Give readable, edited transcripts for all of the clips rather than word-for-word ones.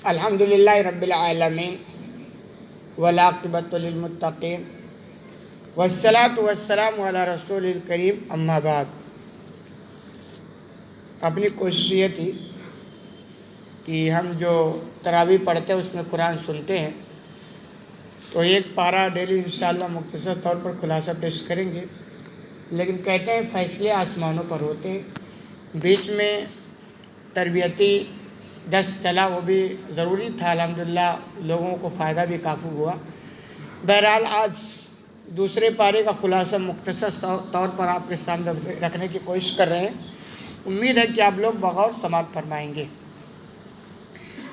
الحمدللہ رب العالمین والعاقبۃ للمتقین والصلاۃ والسلام علی رسول الکریم اما بعد۔ اپنی کوشش یہ تھی کہ ہم جو تراویح پڑھتے ہیں اس میں قرآن سنتے ہیں تو ایک پارہ ڈیلی انشاءاللہ مختصر طور پر خلاصہ پیش کریں گے، لیکن کہتے ہیں فیصلے آسمانوں پر ہوتے ہیں۔ بیچ میں تربیتی درس چلا، وہ بھی ضروری تھا، الحمدللہ لوگوں کو فائدہ بھی کافی ہوا۔ بہرحال آج دوسرے پارے کا خلاصہ مختصر طور پر آپ کے سامنے رکھنے کی کوشش کر رہے ہیں۔ امید ہے کہ آپ لوگ بغور سماعت فرمائیں گے۔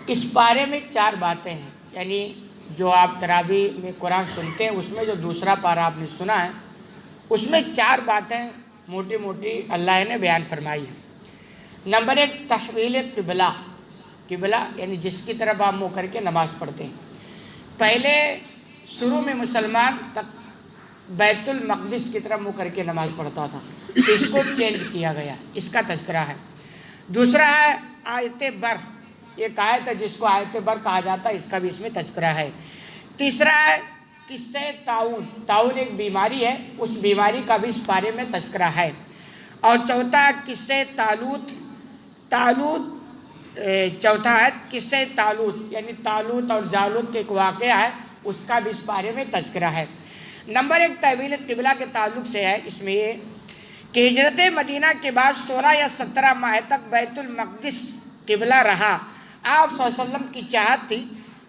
اس پارے میں 4 باتیں ہیں، یعنی جو آپ تراویح میں قرآن سنتے ہیں اس میں جو دوسرا پارہ آپ نے سنا ہے اس میں 4 باتیں موٹی موٹی اللہ نے بیان فرمائی ہیں۔ نمبر 1، تحویل قبلہ یعنی جس کی طرف آپ منہ کر کے نماز پڑھتے ہیں۔ پہلے شروع میں مسلمان تک بیت المقدس کی طرف منہ کر کے نماز پڑھتا تھا، اس کو چینج کیا گیا، اس کا تذکرہ ہے۔ دوسرا ہے آیت بر، ایک آیت ہے جس کو آیت بر کہا جاتا ہے، اس کا بھی اس میں تذکرہ ہے۔ تیسرا ہے قصہ طاعون ایک بیماری ہے، اس بیماری کا بھی اس بارے میں تذکرہ ہے۔ اور چوتھا ہے قصہ طالوت چوتھا ہے قصہ طالوت، یعنی طالوت اور جالوت کے ایک واقعہ ہے، اس کا بھی اس بارے میں تذکرہ ہے۔ نمبر 1 تحویل قبلہ کے تعلق سے ہے، اس میں یہ کہ ہجرت مدینہ کے بعد 16 یا 17 ماہ تک بیت المقدس قبلہ رہا۔ آپ صلی اللہ علیہ وسلم کی چاہت تھی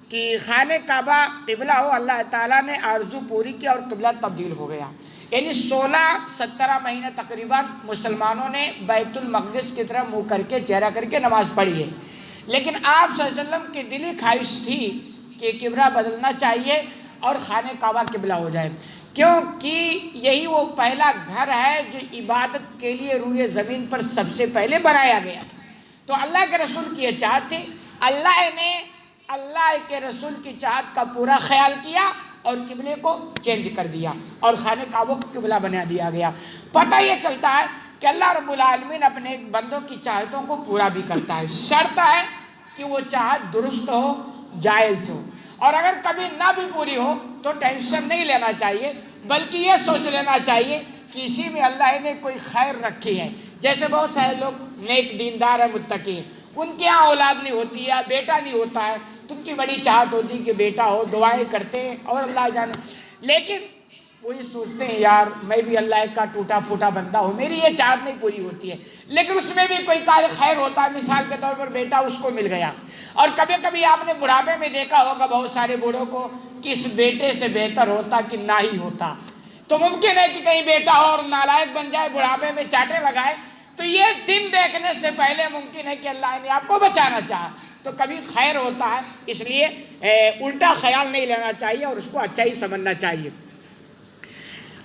کہ خانہ کعبہ قبلہ ہو، اللہ تعالیٰ نے آرزو پوری کی اور قبلہ تبدیل ہو گیا۔ یعنی 16-17 مہینے تقریباً مسلمانوں نے بیت المقدس کی طرف منہ کر کے چہرہ کر کے نماز پڑھی ہے، لیکن آپ صلی اللہ علیہ وسلم کی دلی خواہش تھی کہ قبلہ بدلنا چاہیے اور خانہ کعبہ قبلہ ہو جائے، کیونکہ یہی وہ پہلا گھر ہے جو عبادت کے لیے روئے زمین پر سب سے پہلے بنایا گیا تھا۔ تو اللہ کے رسول کی یہ چاہت تھی، اللہ نے اللہ کے رسول کی چاہت کا پورا خیال کیا اور قبلے کو چینج کر دیا اور خانہ کعبہ کو قبلہ بنا دیا گیا۔ پتہ یہ چلتا ہے کہ اللہ رب العالمین اپنے ایک بندوں کی چاہتوں کو پورا بھی کرتا ہے، شرط ہے کہ وہ چاہت درست ہو، جائز ہو، اور اگر کبھی نہ بھی پوری ہو تو ٹینشن نہیں لینا چاہیے، بلکہ یہ سوچ لینا چاہیے کہ اسی میں اللہ نے کوئی خیر رکھی ہے۔ جیسے بہت سارے لوگ نیک دیندار ہیں، متقی ہیں، ان کے یہاں اولاد نہیں ہوتی ہے، بیٹا نہیں ہوتا ہے، تو ان کی بڑی چاہت ہوتی ہے کہ بیٹا ہو، دعائیں کرتے ہیں اور اللہ جانے، لیکن وہ یہ سوچتے ہیں یار میں بھی اللہ کا ٹوٹا پھوٹا بندہ ہوں، میری یہ چاہت نہیں پوری ہوتی ہے، لیکن اس میں بھی کوئی کار خیر ہوتا ہے۔ مثال کے طور پر بیٹا اس کو مل گیا، اور کبھی کبھی آپ نے بڑھاپے میں دیکھا ہوگا بہت سارے بوڑھوں کو کہ اس بیٹے سے بہتر ہوتا کہ نہ ہی ہوتا، تو ممکن ہے کہ کہیں بیٹا ہو اور نالائق بن جائے، بڑھاپے میں چاٹے لگائے، تو یہ دن دیکھنے سے پہلے ممکن ہے کہ اللہ نے آپ کو بچانا چاہا، تو کبھی خیر ہوتا ہے، اس لیے الٹا خیال نہیں لینا چاہیے اور اس کو اچھا ہی سمجھنا چاہیے۔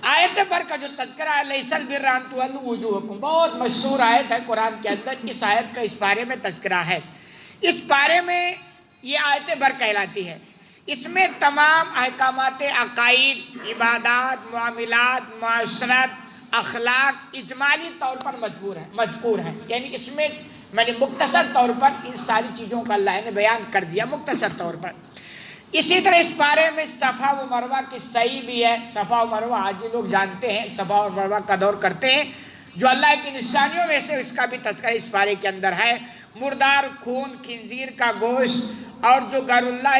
آیت پر کا جو تذکرہ ہے لیس البر ان تولوا وجوہکم، بہت مشہور آیت ہے قرآن کے اندر، اس آیت کا اس بارے میں تذکرہ ہے۔ اس بارے میں یہ آیت بر کہلاتی ہے، اس میں تمام احکامات عقائد، عبادات، معاملات، معاشرت، اخلاق اجمالی طور پر مذکور ہیں، یعنی اس میں میں نے مختصر طور پر ان ساری چیزوں کا اللہ نے بیان کر دیا مختصر طور پر۔ اسی طرح اس بارے میں صفا و مروہ کی صحیح بھی ہے۔ صفا و مروہ حاجی لوگ جانتے ہیں، صفا و مروہ کا دور کرتے ہیں، جو اللہ کی نشانیوں میں سے اس کا بھی تذکرہ اس بارے کے اندر ہے۔ مردار خون، خنزیر کا گوشت اور جو غیر اللہ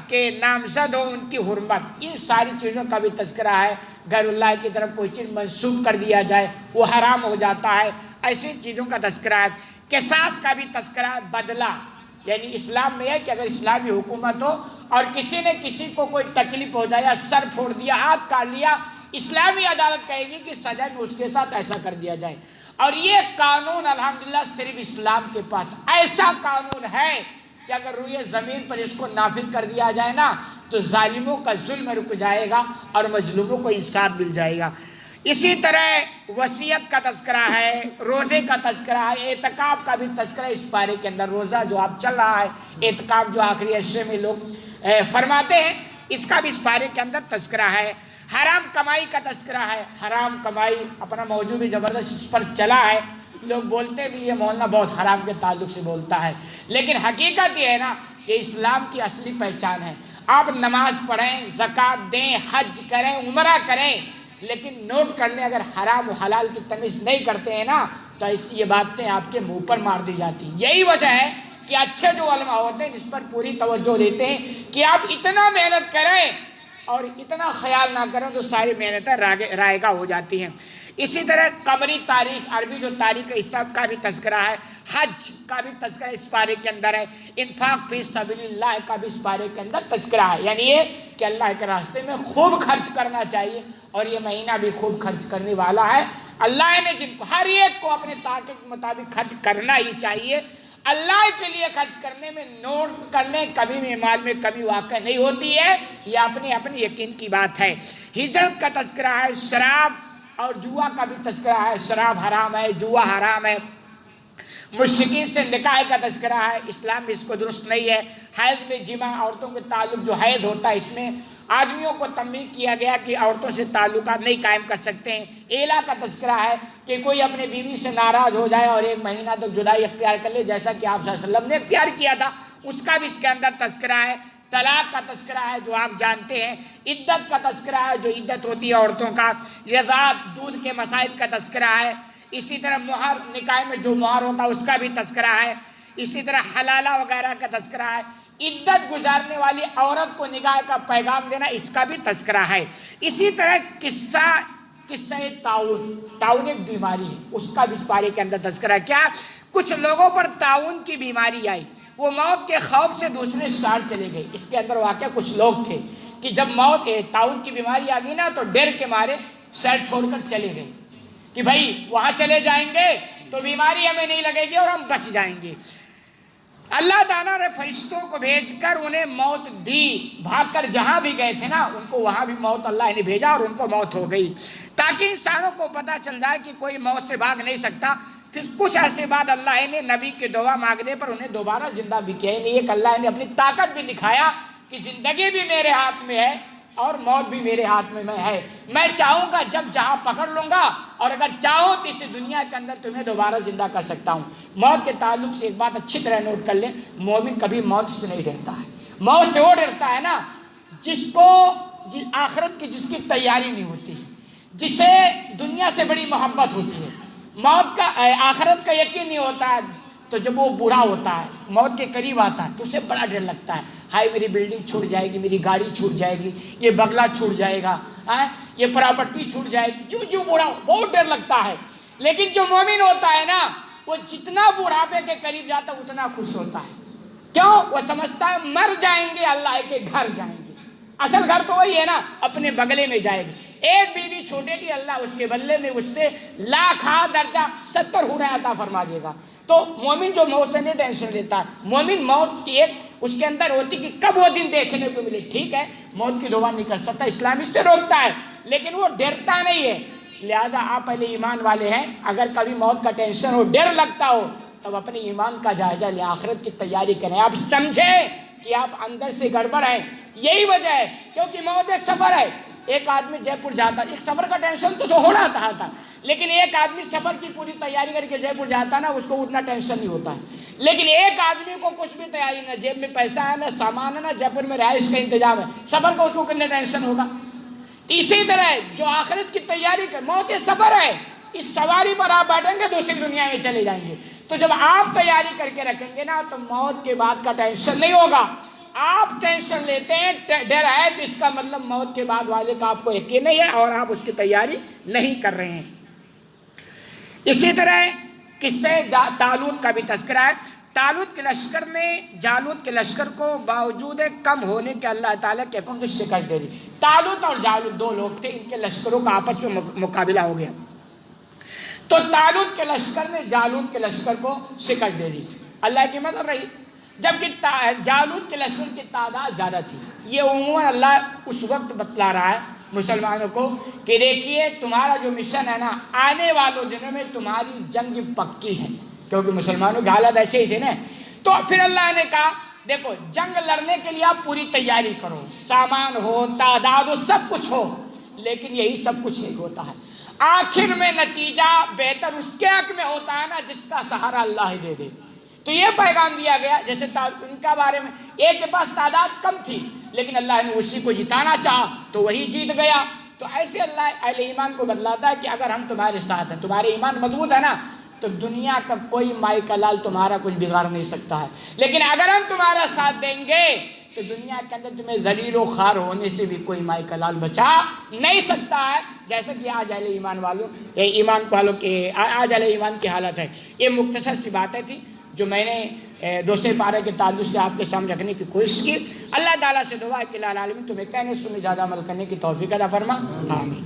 کے نامزد ہو ان کی حرمت، ان ساری چیزوں کا بھی تذکرہ ہے۔ غیر اللہ کی طرف کوئی چیز منسوب کر دیا جائے وہ حرام ہو جاتا ہے، ایسی چیزوں کا تذکرہ ہے۔ قصاص کا بھی تذکرہ ہے، بدلہ، یعنی اسلام میں ہے کہ اگر اسلامی حکومت ہو اور کسی نے کسی کو کوئی تکلیف ہو جائے، سر پھوڑ دیا، ہاتھ کاٹ لیا، اسلامی عدالت کہے گی کہ سزا میں اس کے ساتھ ایسا کر دیا جائے۔ اور یہ قانون الحمدللہ صرف اسلام کے پاس ایسا قانون ہے کہ اگر روئے زمین پر اس کو نافذ کر دیا جائے نا تو ظالموں کا ظلم رک جائے گا اور مظلوموں کو انصاف مل جائے گا۔ اسی طرح وصیت کا تذکرہ ہے، روزے کا تذکرہ ہے، اعتکاف کا بھی تذکرہ اس بارے کے اندر۔ روزہ جو آپ چل رہا ہے، اعتکاف جو آخری عشرے میں لوگ فرماتے ہیں، اس کا بھی اس بارے کے اندر تذکرہ ہے۔ حرام کمائی کا تذکرہ ہے، حرام کمائی اپنا موضوع بھی زبردست اس پر چلا ہے، لوگ بولتے بھی یہ مولانا بہت حرام کے تعلق سے بولتا ہے، لیکن حقیقت یہ ہے نا یہ اسلام کی اصلی پہچان ہے۔ آپ نماز پڑھیں، زکوٰۃ دیں، حج کریں، عمرہ کریں، لیکن نوٹ کر لیں اگر حرام و حلال کی تمیز نہیں کرتے ہیں نا تو ایسی یہ باتیں آپ کے منہ پر مار دی جاتی ہیں۔ یہی وجہ ہے کہ اچھے جو علماء ہوتے ہیں اس پر پوری توجہ دیتے ہیں کہ آپ اتنا محنت کریں اور اتنا خیال نہ کریں تو ساری محنتیں رائگہ ہو جاتی ہیں۔ اسی طرح قمری تاریخ، عربی جو تاریخ ہے اس سب کا بھی تذکرہ ہے، حج کا بھی تذکرہ اس پارے کے اندر ہے، انفاق فی سبیل اللہ کا بھی اس پارے کے اندر تذکرہ ہے، یعنی یہ کہ اللہ کے راستے میں خوب خرچ کرنا چاہیے، اور یہ مہینہ بھی خوب خرچ کرنے والا ہے۔ اللہ نے جن کو ہر ایک کو اپنے طاقت کے مطابق خرچ کرنا ہی چاہیے۔ اللہ کے لیے خرچ کرنے میں نوٹ کرنے کبھی بھی مال میں کمی واقع نہیں ہوتی ہے، یہ اپنے یقین کی بات ہے۔ ہجرت کا تذکرہ ہے، شراب اور جوا کا بھی تذکرہ ہے، شراب حرام ہے، جوا حرام ہے، مشرکین سے نکاح کا تذکرہ ہے، اسلام میں اس کو درست نہیں ہے۔ حیض میں جمع، عورتوں کے تعلق جو حیض ہوتا ہے اس میں آدمیوں کو تنبیہ کیا گیا کہ عورتوں سے تعلقات نہیں قائم کر سکتے ہیں۔ ایلا کا تذکرہ ہے کہ کوئی اپنے بیوی سے ناراض ہو جائے اور 1 مہینہ تک جدائی اختیار کر لے، جیسا کہ آپ صلی اللہ علیہ وسلم نے اختیار کیا تھا، اس کا بھی اس کے اندر تذکرہ ہے۔ طلاق کا تذکرہ ہے جو آپ جانتے ہیں، عدت کا تذکرہ ہے جو عدت ہوتی ہے عورتوں کا، رضاعت دودھ کے مسائل کا تذکرہ ہے، اسی طرح مہر، نکاح میں جو مہر ہوتا ہے اس کا بھی تذکرہ ہے، اسی طرح حلالہ وغیرہ کا تذکرہ ہے، عدت گزارنے والی عورت کو نکاح کا پیغام دینا اس کا بھی تذکرہ ہے۔ اسی طرح قصہ تعاون ایک بیماری ہے، اس کا بھی اس پارے کے اندر تذکرہ ہے۔ کیا کچھ لوگوں پر تعاون کی بیماری آئی، وہ موت کے خوف سے دوسرے شہر چلے گئے۔ اس کے اندر واقعہ کچھ لوگ تھے کہ جب تعاون کی بیماری آ گئی نا تو ڈر کے مارے شہر چھوڑ کر چلے گئے کہ بھائی وہاں چلے جائیں گے تو بیماری ہمیں نہیں لگے گی اور ہم بچ جائیں گے۔ اللہ تعالیٰ نے فرشتوں کو بھیج کر انہیں موت دی، بھاگ کر جہاں بھی گئے تھے نا ان کو وہاں بھی موت اللہ نے بھیجا اور ان کو موت ہو گئی، تاکہ انسانوں کو پتہ چل جائے کہ کوئی موت سے بھاگ نہیں سکتا۔ پھر کچھ عرصے بعد اللہ نے نبی کی دعا مانگنے پر انہیں دوبارہ زندہ بھی کیا، نہیں ایک اللہ نے اپنی طاقت بھی دکھایا کہ زندگی بھی میرے ہاتھ میں ہے اور موت بھی میرے ہاتھ میں ہے، میں چاہوں گا جب جہاں پکڑ لوں گا، اور اگر چاہوں تو اس دنیا کے اندر تمہیں دوبارہ زندہ کر سکتا ہوں۔ موت کے تعلق سے ایک بات اچھی طرح نوٹ کر لیں، مومن کبھی موت سے نہیں ڈرتا ہے۔ موت سے وہ ڈرتا ہے نا جس کو آخرت کی جس کی تیاری نہیں ہوتی، جسے دنیا سے بڑی محبت ہوتی ہے، موت کا آخرت کا یقین نہیں ہوتا ہے، تو جب وہ بوڑھا ہوتا ہے موت کے قریب آتا ہے تو اسے بڑا ڈر لگتا ہے، ہائے میری بلڈنگ چھوٹ جائے گی، میری گاڑی چھوٹ جائے گی، یہ بنگلہ چھوٹ جائے گا، یہ پراپرٹی چھوٹ جائے گی، جو بوڑھا بہت ڈر لگتا ہے۔ لیکن جو مومن ہوتا ہے نا وہ جتنا بوڑھاپے کے قریب جاتا ہے اتنا خوش ہوتا ہے، کیوں؟ وہ سمجھتا ہے مر جائیں گے اللہ کے گھر جائیں گے، اصل گھر تو وہی ہے نا، اپنے بگلے میں جائے گی، ایک بیوی چھوٹے گی اللہ اس کے بدلے میں اس سے لاکھاں درجہ 70 حوریں عطا فرما دے گا۔ تو مومن جو موت سے نہیں ٹینشن لیتا، مومن موت کی ایک اس کے اندر ہوتی کہ کب وہ دن دیکھنے کو ملے، ٹھیک ہے موت کی دعا نہیں کر سکتا، اسلام اس سے روکتا ہے لیکن وہ ڈرتا نہیں ہے۔ لہذا آپ پہلے ایمان والے ہیں، اگر کبھی موت کا ٹینشن ہو، ڈر لگتا ہو، تب اپنے ایمان کا جائزہ لیں، آخرت کی تیاری کریں، آپ سمجھیں کہ آپ اندر سے گڑبڑ ہیں، یہی وجہ ہے، کیونکہ موت ایک سفر ہے۔ ایک آدمی جے پور جاتا، ایک سفر کا ٹینشن تو ہونا تھا، لیکن ایک آدمی سفر کی پوری تیاری کر کے جے پور جاتا نا اس کو اتنا ٹینشن نہیں ہوتا ہے، لیکن ایک آدمی کو کچھ بھی تیاری نہ، جیب میں پیسہ ہے نہ سامان ہے نہ جے پور میں رہائش کا انتظام ہے، سفر کا اس کو کتنا ٹینشن ہوگا۔ اسی طرح جو آخرت کی تیاری کر، موت ایک سفر ہے، اس سواری پر آپ بیٹھیں گے دوسری دنیا میں چلے جائیں گے، تو جب آپ تیاری کر کے رکھیں گے نا تو موت کے بعد کا ٹینشن نہیں ہوگا۔ آپ ٹینشن لیتے ہیں، ڈر ہے، تو اس کا مطلب موت کے بعد والے کا آپ کو یقین نہیں ہے اور آپ اس کی تیاری نہیں کر رہے ہیں۔ اسی طرح قصہ طالوت کا بھی تذکرہ ہے۔ طالوت کے لشکر نے جالوت کے لشکر کو باوجود کم ہونے کے اللہ تعالیٰ کے حکم سے شکست دے دی۔ طالوت اور جالوت 2 لوگ تھے، ان کے لشکروں کا آپس میں مقابلہ ہو گیا، تو طالوت کے لشکر نے جالوت کے لشکر کو شکست دے دی، اللہ کی مدد رہی، جبکہ جالوت کے لشکر کی تعداد زیادہ تھی۔ یہ عموماً اللہ اس وقت بتلا رہا ہے مسلمانوں کو کہ دیکھیے تمہارا جو مشن ہے نا آنے والوں دنوں میں تمہاری جنگ پکی ہے، کیونکہ مسلمانوں کے حالات ایسے ہی تھے نا۔ تو پھر اللہ نے کہا دیکھو جنگ لڑنے کے لیے آپ پوری تیاری کرو، سامان ہو، تعداد ہو، سب کچھ ہو، لیکن یہی سب کچھ نہیں ہوتا ہے، آخر میں نتیجہ بہتر اس کے حق میں ہوتا ہے نا جس کا سہارا اللہ ہی دے دے۔ تو یہ پیغام دیا گیا، جیسے ان کا بارے میں ایک کے پاس تعداد کم تھی لیکن اللہ نے اسی کو جتانا چاہا تو وہی جیت گیا۔ تو ایسے اللہ اہل ایمان کو بتلاتا ہے کہ اگر ہم تمہارے ساتھ ہیں، تمہارے ایمان مضبوط ہے نا، تو دنیا کا کوئی مائی کا لال تمہارا کچھ بگاڑ نہیں سکتا ہے، لیکن اگر ہم تمہارا ساتھ دیں گے تو دنیا کے اندر تمہیں ذلیل و خوار ہونے سے بھی کوئی مائی کا لال بچا نہیں سکتا ہے، جیسا کہ آج اہل ایمان والوں کے آج اہل ایمان کی حالت ہے۔ یہ مختصر سی باتیں تھیں جو میں نے دوسرے پارے کے تعلق سے آپ کے سامنے رکھنے کی کوشش کی۔ اللہ تعالیٰ سے دعا ہے کہ العالمین تمہیں کہنے سننے زیادہ عمل کرنے کی توفیق عطا فرما، آمین۔